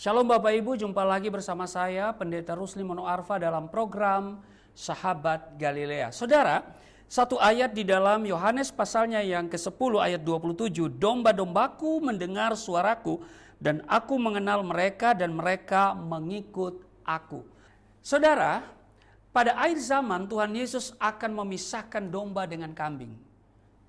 Shalom Bapak Ibu, jumpa lagi bersama saya Pendeta Rusli Monoarfa dalam program Sahabat Galilea. Saudara, satu ayat di dalam Yohanes pasalnya yang ke-10 ayat 27, domba-dombaku mendengar suaraku dan aku mengenal mereka dan mereka mengikut aku. Saudara, pada akhir zaman Tuhan Yesus akan memisahkan domba dengan kambing.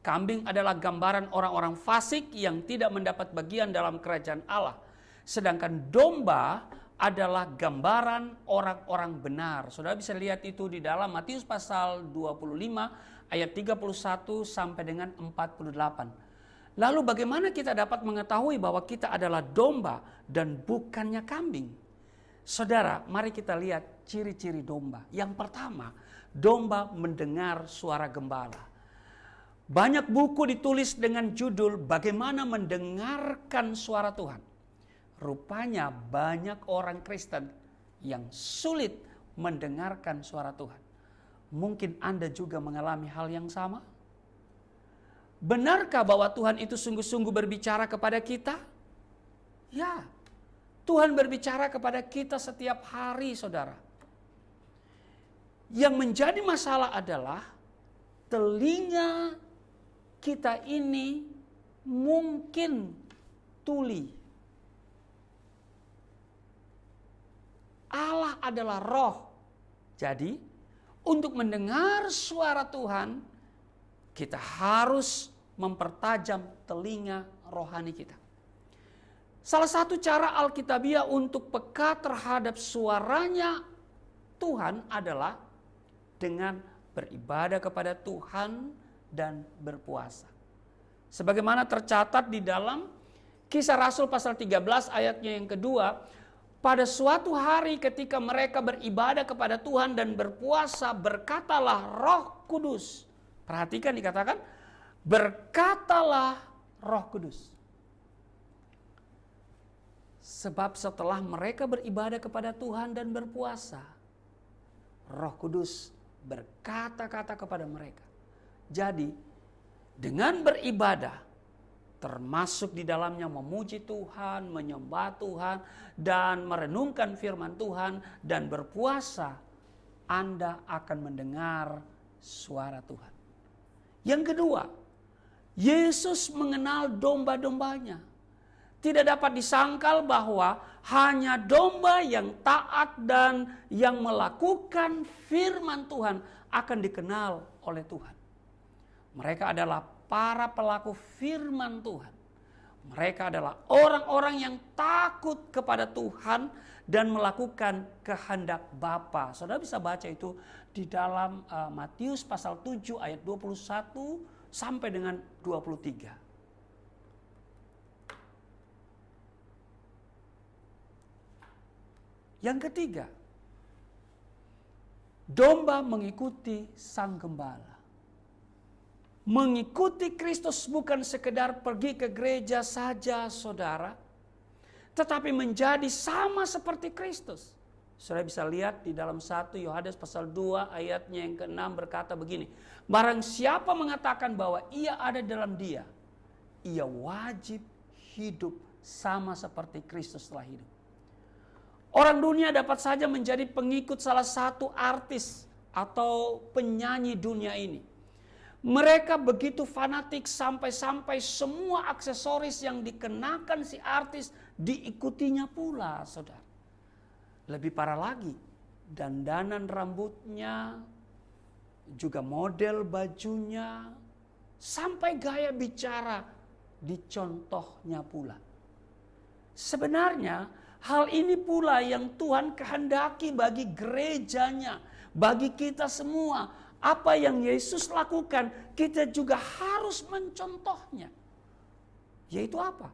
Kambing adalah gambaran orang-orang fasik yang tidak mendapat bagian dalam kerajaan Allah. Sedangkan domba adalah gambaran orang-orang benar. Saudara bisa lihat itu di dalam Matius pasal 25 ayat 31 sampai dengan 48. Lalu bagaimana kita dapat mengetahui bahwa kita adalah domba dan bukannya kambing? Saudara, mari kita lihat ciri-ciri domba. Yang pertama, domba mendengar suara gembala. Banyak buku ditulis dengan judul Bagaimana Mendengarkan Suara Tuhan. Rupanya banyak orang Kristen yang sulit mendengarkan suara Tuhan. Mungkin Anda juga mengalami hal yang sama? Benarkah bahwa Tuhan itu sungguh-sungguh berbicara kepada kita? Ya, Tuhan berbicara kepada kita setiap hari, saudara. Yang menjadi masalah adalah telinga kita ini mungkin tuli. Allah adalah roh. Jadi, untuk mendengar suara Tuhan, kita harus mempertajam telinga rohani kita. Salah satu cara Alkitabiah untuk peka terhadap suaranya Tuhan adalah dengan beribadah kepada Tuhan dan berpuasa. Sebagaimana tercatat di dalam Kisah Rasul pasal 13 ayatnya yang kedua, pada suatu hari ketika mereka beribadah kepada Tuhan dan berpuasa, berkatalah Roh Kudus. Perhatikan dikatakan, berkatalah Roh Kudus. Sebab setelah mereka beribadah kepada Tuhan dan berpuasa, Roh Kudus berkata-kata kepada mereka. Jadi, dengan beribadah, termasuk di dalamnya memuji Tuhan, menyembah Tuhan, dan merenungkan firman Tuhan, dan berpuasa, Anda akan mendengar suara Tuhan. Yang kedua, Yesus mengenal domba-dombanya. Tidak dapat disangkal bahwa hanya domba yang taat dan yang melakukan firman Tuhan akan dikenal oleh Tuhan. Mereka adalah para pelaku firman Tuhan. Mereka adalah orang-orang yang takut kepada Tuhan dan melakukan kehendak Bapa. Saudara bisa baca itu di dalam Matius pasal 7 ayat 21 sampai dengan 23. Yang ketiga, domba mengikuti sang gembala. Mengikuti Kristus bukan sekedar pergi ke gereja saja, saudara, tetapi menjadi sama seperti Kristus. Saudara bisa lihat di dalam 1 Yohanes pasal 2 ayatnya yang ke-6 berkata begini, barang siapa mengatakan bahwa ia ada dalam dia, ia wajib hidup sama seperti Kristus telah hidup. Orang dunia dapat saja menjadi pengikut salah satu artis atau penyanyi dunia ini. Mereka begitu fanatik sampai-sampai semua aksesoris yang dikenakan si artis diikutinya pula, saudara. Lebih parah lagi, dandanan rambutnya, juga model bajunya, sampai gaya bicara dicontohnya pula. Sebenarnya hal ini pula yang Tuhan kehendaki bagi gerejanya, bagi kita semua. Apa yang Yesus lakukan, kita juga harus mencontohnya. Yaitu apa?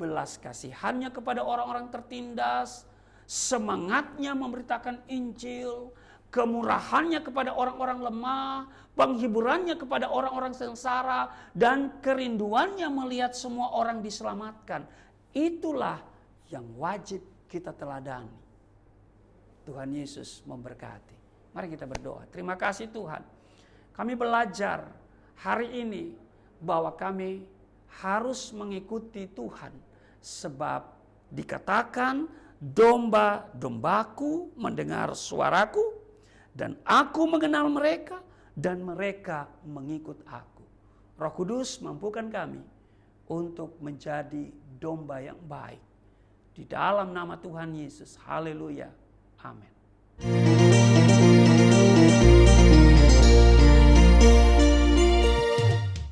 Belas kasihannya kepada orang-orang tertindas, semangatnya memberitakan Injil, kemurahannya kepada orang-orang lemah, penghiburannya kepada orang-orang sengsara, dan kerinduannya melihat semua orang diselamatkan. Itulah yang wajib kita teladani. Tuhan Yesus memberkati. Mari kita berdoa. Terima kasih Tuhan. Kami belajar hari ini bahwa kami harus mengikuti Tuhan. Sebab dikatakan domba-dombaku mendengar suaraku, dan aku mengenal mereka, dan mereka mengikut aku. Roh Kudus mampukan kami untuk menjadi domba yang baik. Di dalam nama Tuhan Yesus. Haleluya. Amin.